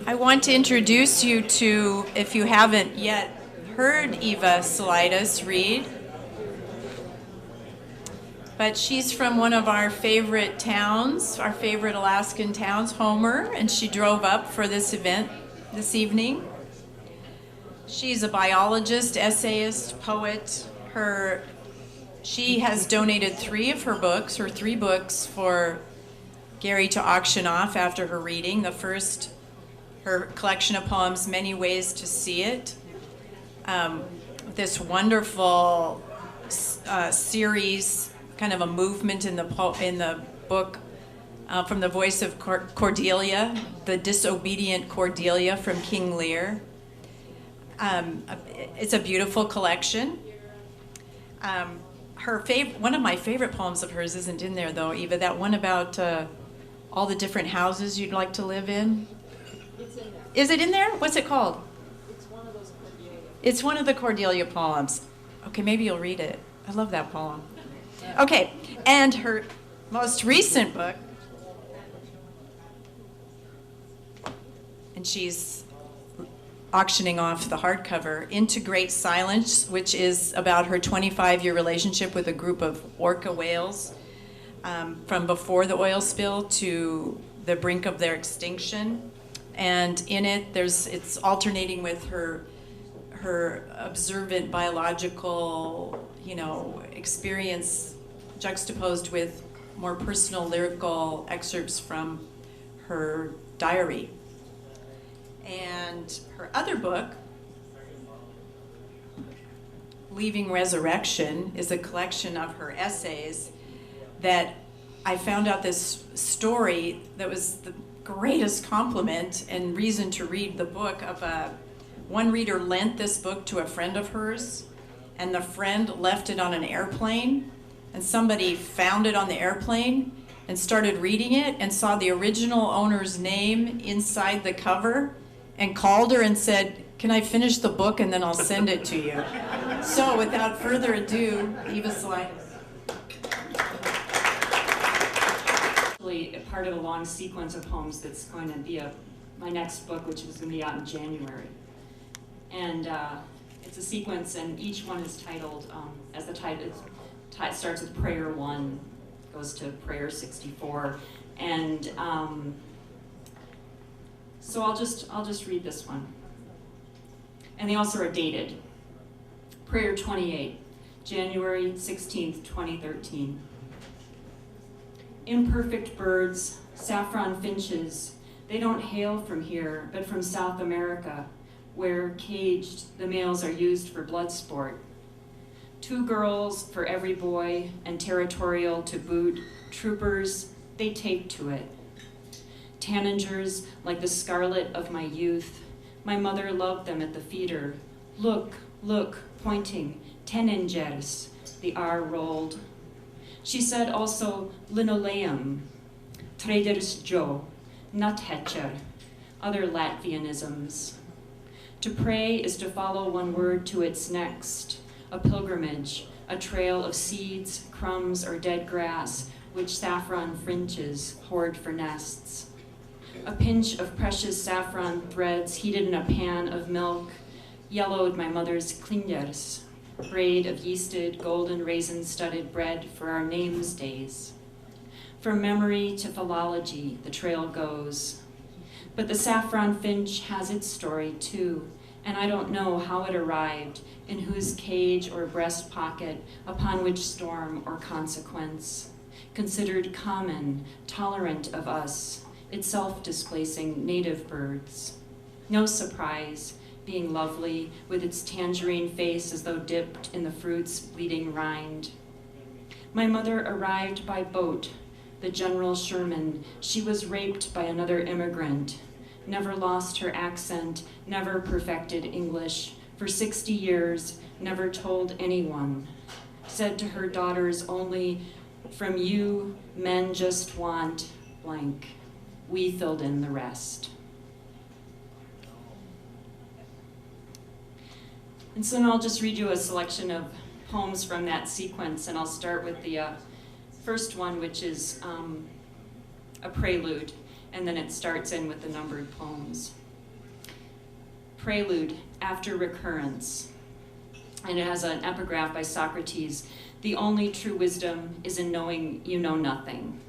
I want to introduce you to, if you haven't yet heard Eva Saulitis read, but she's from one of our favorite towns, our favorite Alaskan towns, Homer, and she drove up for this event this evening. She's a biologist, essayist, poet. She has donated her three books for Gary to auction off after her reading. The first, her collection of poems, Many Ways to See It. This wonderful series, kind of a movement in the book from the voice of Cordelia, the disobedient Cordelia from King Lear. It's a beautiful collection. One of my favorite poems of hers isn't in there though, Eva. That one about all the different houses you'd like to live in. It's in there. Is it in there? What's it called? It's one of those Cordelia. It's one of the Cordelia poems. Okay, maybe you'll read it. I love that poem. Okay, and her most recent book, and she's auctioning off the hardcover, Into Great Silence, which is about her 25-year relationship with a group of orca whales from before the oil spill to the brink of their extinction. And in it, it's alternating with her observant biological, experience juxtaposed with more personal lyrical excerpts from her diary. And her other book, Leaving Resurrection, is a collection of her essays that I found out this story that was the greatest compliment and reason to read the book of one reader lent this book to a friend of hers, and the friend left it on an airplane, and somebody found it on the airplane and started reading it and saw the original owner's name inside the cover and called her and said, "Can I finish the book and then I'll send it to you?" So without further ado, Eva Saulitis. A part of a long sequence of poems that's going to be my next book, which is going to be out in January. And it's a sequence, and each one is titled, as the title starts with Prayer 1, goes to Prayer 64, and so I'll just read this one. And they also are dated. Prayer 28, January 16th, 2013. Imperfect birds, saffron finches, they don't hail from here, but from South America, where caged, the males are used for blood sport. 2 girls for every boy, and territorial to boot, troopers, they take to it. Tanagers, like the scarlet of my youth, my mother loved them at the feeder. Look, look, pointing, tenengers, the R rolled. She said also linoleum, traders Joe, nuthatcher, other Latvianisms. To pray is to follow one word to its next, a pilgrimage, a trail of seeds, crumbs, or dead grass, which saffron fringes hoard for nests. A pinch of precious saffron threads heated in a pan of milk yellowed my mother's klingers, braid of yeasted, golden raisin-studded bread for our names days. From memory to philology, the trail goes. But the saffron finch has its story too, and I don't know how it arrived, in whose cage or breast pocket, upon which storm or consequence. Considered common, tolerant of us, itself displacing native birds. No surprise, being lovely, with its tangerine face as though dipped in the fruit's bleeding rind. My mother arrived by boat, the General Sherman. She was raped by another immigrant, never lost her accent, never perfected English, for 60 years, never told anyone. Said to her daughters only, "From you, men just want blank." We filled in the rest. And so now I'll just read you a selection of poems from that sequence, and I'll start with the first one, which is a prelude, and then it starts in with the numbered poems. Prelude, after Recurrence. And it has an epigraph by Socrates. The only true wisdom is in knowing you know nothing.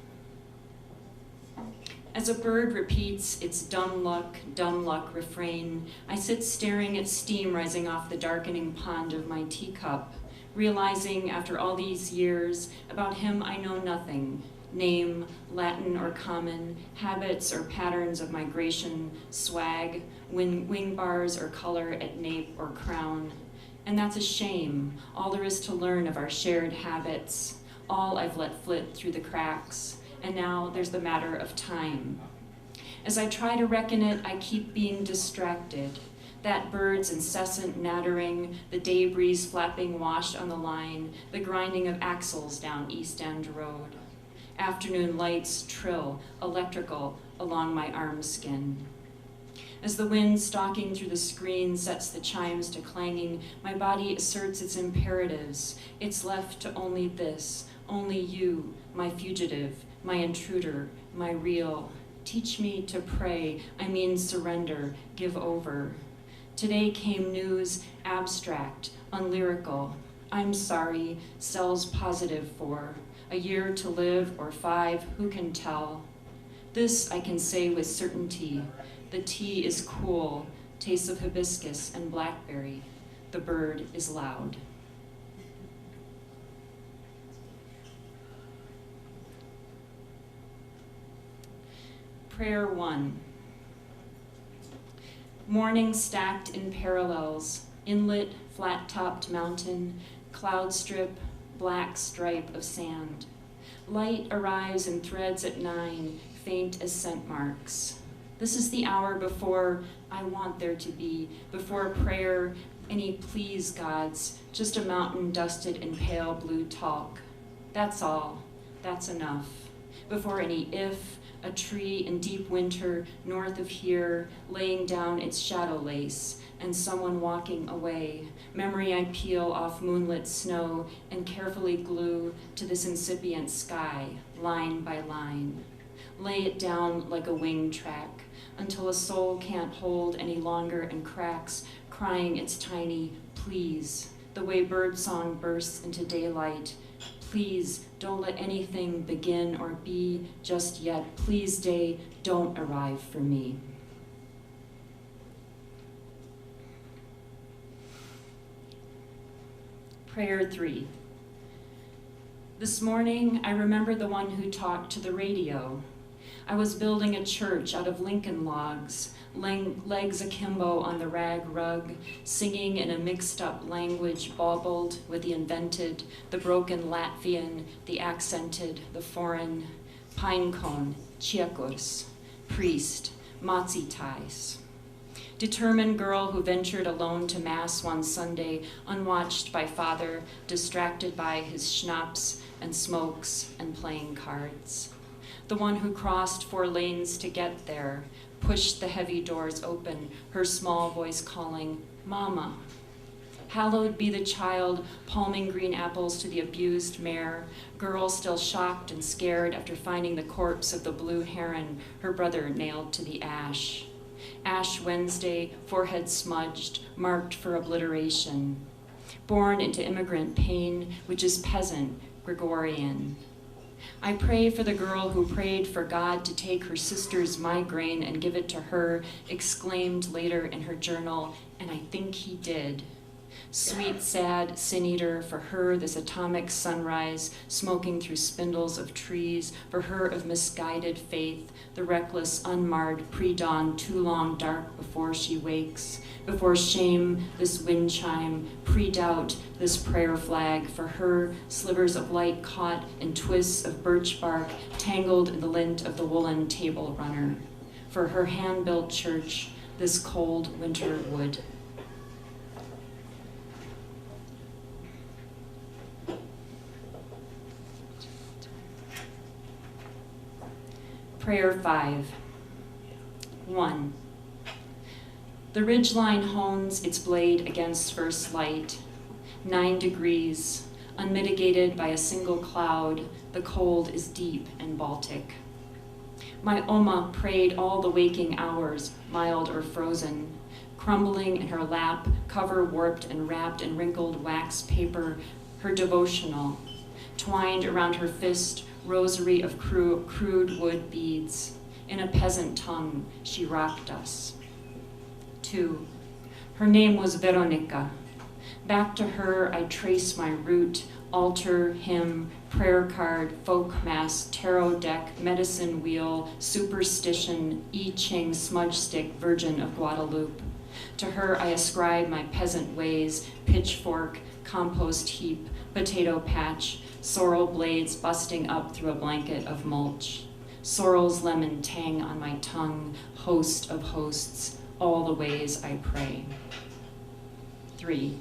As a bird repeats its dumb luck refrain, I sit staring at steam rising off the darkening pond of my teacup, realizing after all these years about him I know nothing. Name, Latin or common, habits or patterns of migration, swag, wing bars or color at nape or crown. And that's a shame, all there is to learn of our shared habits, all I've let flit through the cracks, and now there's the matter of time. As I try to reckon it, I keep being distracted. That bird's incessant nattering, the day breeze flapping washed on the line, the grinding of axles down East End Road. Afternoon lights trill, electrical, along my arm skin. As the wind stalking through the screen sets the chimes to clanging, my body asserts its imperatives. It's left to only this, only you, my fugitive, my intruder, my real. Teach me to pray, I mean surrender, give over. Today came news, abstract, unlyrical. I'm sorry, cells positive for. A year to live or 5, who can tell? This I can say with certainty. The tea is cool, tastes of hibiscus and blackberry. The bird is loud. Prayer 1. Morning stacked in parallels, inlet, flat-topped mountain, cloud strip, black stripe of sand. Light arrives in threads at 9, faint as scent marks. This is the hour before I want there to be, before prayer, any please gods, just a mountain dusted in pale blue talc. That's all, that's enough. Before any if, a tree in deep winter north of here, laying down its shadow lace, and someone walking away. Memory I peel off moonlit snow and carefully glue to this incipient sky, line by line. Lay it down like a wing track, until a soul can't hold any longer and cracks, crying its tiny please, the way birdsong bursts into daylight. Please, don't let anything begin or be just yet. Please, day, don't arrive for me. Prayer 3. This morning, I remember the one who talked to the radio. I was building a church out of Lincoln logs, legs akimbo on the rag rug, singing in a mixed-up language baubled with the invented, the broken Latvian, the accented, the foreign, pine cone, chiekos, priest, matzi ties. Determined girl who ventured alone to Mass one Sunday, unwatched by father, distracted by his schnapps and smokes and playing cards. The one who crossed 4 lanes to get there, pushed the heavy doors open, her small voice calling, Mama. Hallowed be the child, palming green apples to the abused mare, girl still shocked and scared after finding the corpse of the blue heron her brother nailed to the ash. Ash Wednesday, forehead smudged, marked for obliteration. Born into immigrant pain, which is peasant, Gregorian. I pray for the girl who prayed for God to take her sister's migraine and give it to her, exclaimed later in her journal, and I think he did. Sweet, sad sin eater, for her this atomic sunrise, smoking through spindles of trees, for her of misguided faith, the reckless, unmarred pre-dawn, too long dark before she wakes, before shame, this wind chime, pre-doubt, this prayer flag, for her slivers of light caught in twists of birch bark, tangled in the lint of the woolen table runner, for her hand-built church, this cold winter wood. Prayer 5. 1. The ridgeline hones its blade against first light. 9 degrees, unmitigated by a single cloud, the cold is deep and Baltic. My Oma prayed all the waking hours, mild or frozen, crumbling in her lap, cover warped and wrapped in wrinkled wax paper, her devotional, twined around her fist, rosary of crude wood beads. In a peasant tongue, she rocked us. 2. Her name was Veronica. Back to her I trace my route, altar, hymn, prayer card, folk mass, tarot deck, medicine wheel, superstition, I Ching, smudge stick, Virgin of Guadalupe. To her I ascribe my peasant ways, pitchfork, compost heap, potato patch, sorrel blades busting up through a blanket of mulch. Sorrel's lemon tang on my tongue, host of hosts, all the ways I pray. 3.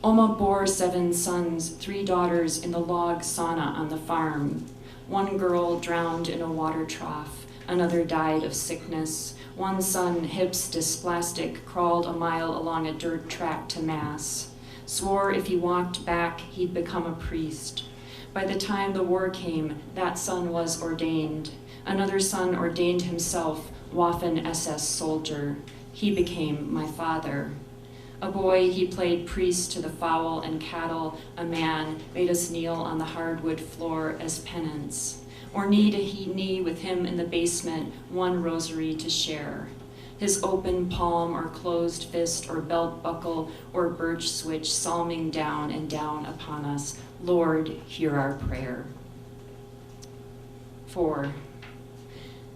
Oma bore 7 sons, 3 daughters in the log sauna on the farm. 1 girl drowned in a water trough, another died of sickness. 1 son, hips dysplastic, crawled a mile along a dirt track to mass. Swore if he walked back, he'd become a priest. By the time the war came, that son was ordained. Another son ordained himself, Waffen SS soldier. He became my father. A boy, he played priest to the fowl and cattle. A man made us kneel on the hardwood floor as penance. Or knee to knee with him in the basement, 1 rosary to share. His open palm or closed fist or belt buckle or birch switch psalming down and down upon us. Lord, hear our prayer. 4.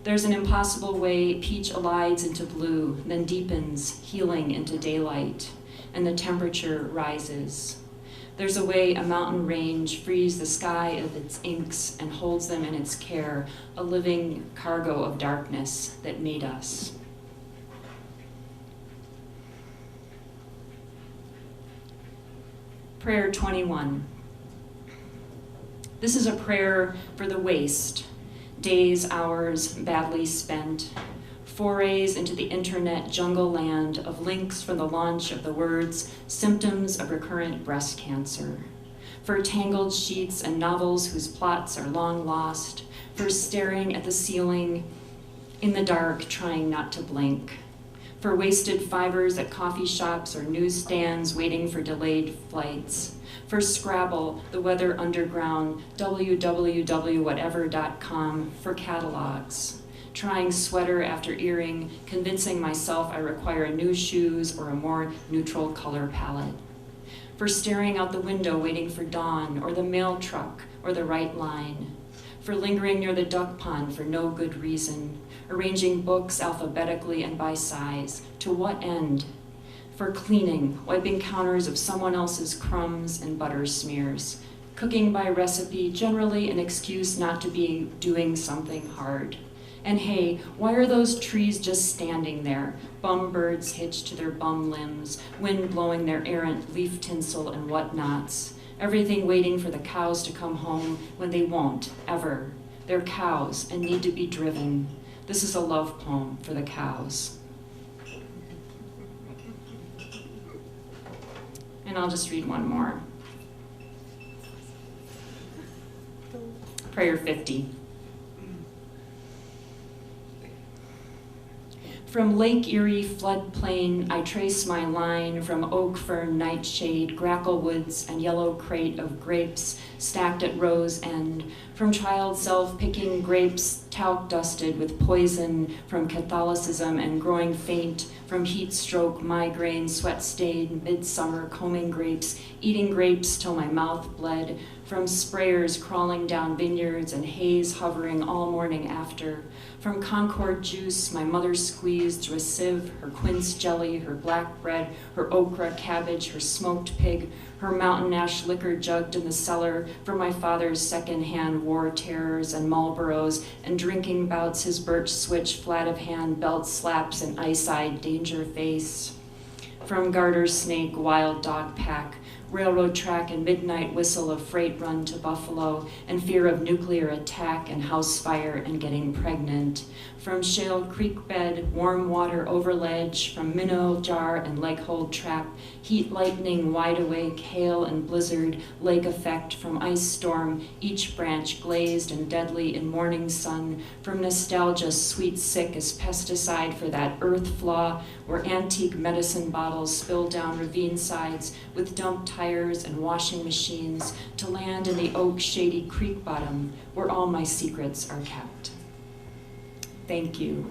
There's an impossible way peach alides into blue, then deepens, healing into daylight, and the temperature rises. There's a way a mountain range frees the sky of its inks and holds them in its care, a living cargo of darkness that made us. Prayer 21. This is a prayer for the waste. Days, hours badly spent, forays into the internet jungle land of links from the launch of the words, symptoms of recurrent breast cancer, for tangled sheets and novels whose plots are long lost, for staring at the ceiling in the dark, trying not to blink, for wasted fibers at coffee shops or newsstands waiting for delayed flights, for Scrabble, the weather underground, www.whatever.com, for catalogs, trying sweater after earring, convincing myself I require new shoes or a more neutral color palette, for staring out the window waiting for dawn or the mail truck or the right line, for lingering near the duck pond for no good reason, arranging books alphabetically and by size, to what end? For cleaning, wiping counters of someone else's crumbs and butter smears, cooking by recipe, generally an excuse not to be doing something hard. And hey, why are those trees just standing there? Bum birds hitched to their bum limbs, wind blowing their errant leaf tinsel and whatnots. Everything waiting for the cows to come home when they won't, ever. They're cows and need to be driven. This is a love poem for the cows. And I'll just read one more. Prayer 50. From Lake Erie floodplain, I trace my line from oak fern nightshade, grackle woods, and yellow crate of grapes stacked at row's end. From child self picking grapes, talc dusted with poison, from Catholicism and growing faint, from heat stroke, migraine, sweat stained, midsummer combing grapes, eating grapes till my mouth bled, from sprayers crawling down vineyards and haze hovering all morning after. From Concord juice, my mother squeezed through a sieve, her quince jelly, her black bread, her okra, cabbage, her smoked pig, her mountain ash liquor jugged in the cellar, from my father's second-hand war terrors and Marlboros, and drinking bouts, his birch switch, flat of hand, belt slaps, and ice-eyed danger face. From garter snake, wild dog pack, railroad track and midnight whistle of freight run to Buffalo, and fear of nuclear attack and house fire and getting pregnant. From shale creek bed, warm water over ledge, from minnow jar and leg hold trap, heat lightning, wide awake, hail and blizzard, lake effect, from ice storm, each branch glazed and deadly in morning sun, from nostalgia sweet sick as pesticide for that earth flaw, where antique medicine bottles spill down ravine sides with dumped tires and washing machines, to land in the oak shady creek bottom, where all my secrets are kept. Thank you.